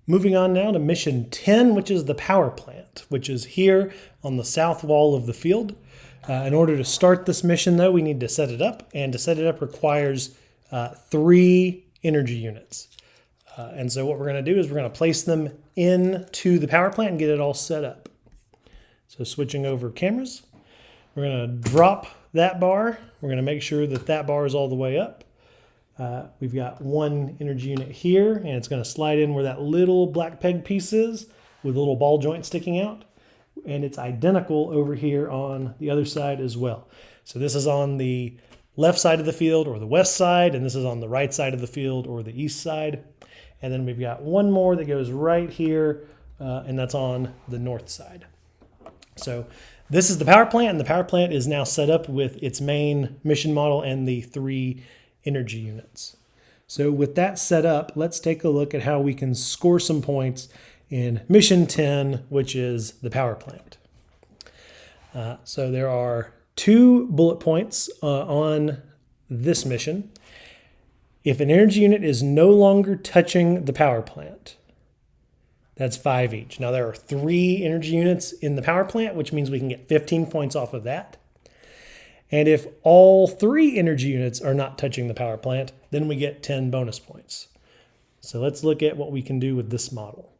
Moving on now to mission 10, which is the power plant, which is here on the south wall of the field. In order to start this mission, though, we need to set it up, and to set it up requires 3 energy units. And so what we're going to do is we're going to place them into the power plant and get it all set up. So switching over cameras, we're going to drop that bar. We're going to make sure that that bar is all the way up. We've got 1 energy unit here, and it's going to slide in where that little black peg piece is with a little ball joint sticking out. And it's identical over here on the other side as well. So this is on the left side of the field or the west side, and this is on the right side of the field or the east side. And then we've got 1 more that goes right here, and that's on the north side. So this is the power plant, and the power plant is now set up with its main mission model and the 3 energy units. So with that set up, let's take a look at how we can score some points in mission 10, which is the power plant. So there are 2 bullet points on this mission. If an energy unit is no longer touching the power plant, that's 5 each. Now there are 3 energy units in the power plant, which means we can get 15 points off of that. And if all 3 energy units are not touching the power plant, then we get 10 bonus points. So let's look at what we can do with this model.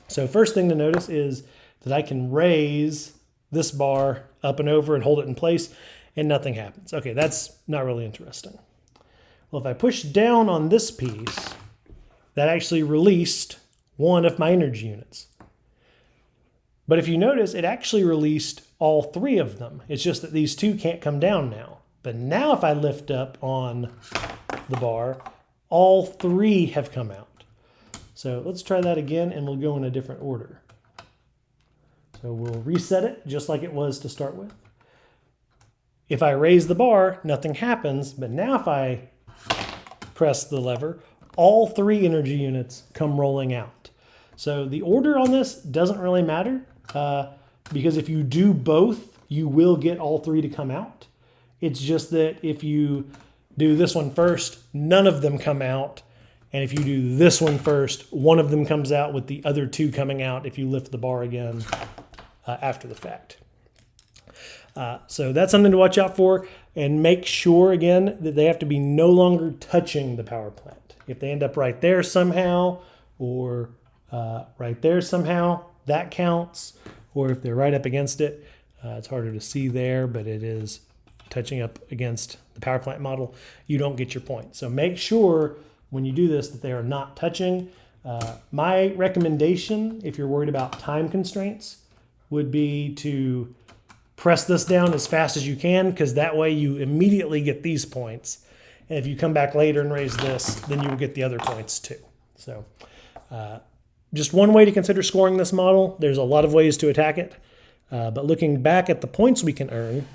So first thing to notice is that I can raise this bar up and over and hold it in place, and nothing happens. Okay, that's not really interesting. Well, if I push down on this piece, that actually released 1 of my energy units. But if you notice, it actually released all 3 of them. It's just that these 2 can't come down now. But now if I lift up on the bar, all 3 have come out. So let's try that again, and we'll go in a different order. So we'll reset it just like it was to start with. If I raise the bar, nothing happens. But now if I press the lever, all 3 energy units come rolling out. So the order on this doesn't really matter because if you do both, you will get all 3 to come out. It's just that if you do this one first, none of them come out. And if you do this one first, 1 of them comes out with the other 2 coming out if you lift the bar again after the fact. So that's something to watch out for, and make sure again that they have to be no longer touching the power plant. If they end up right there somehow or right there somehow, that counts. Or if they're right up against it, it's harder to see there, but it is touching up against the power plant model, you don't get your point. So make sure when you do this that they are not touching. My recommendation, if you're worried about time constraints, would be to press this down as fast as you can, because that way you immediately get these points. And if you come back later and raise this, then you will get the other points too. So just one way to consider scoring this model. There's a lot of ways to attack it. But looking back at the points we can earn,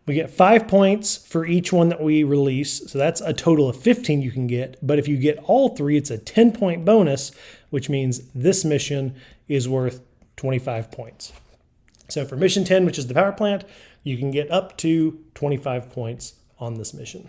we get 5 points for each one that we release. So that's a total of 15 you can get. But if you get all 3, it's a 10-point bonus, which means this mission is worth 25 points. So for mission 10, which is the power plant, you can get up to 25 points on this mission.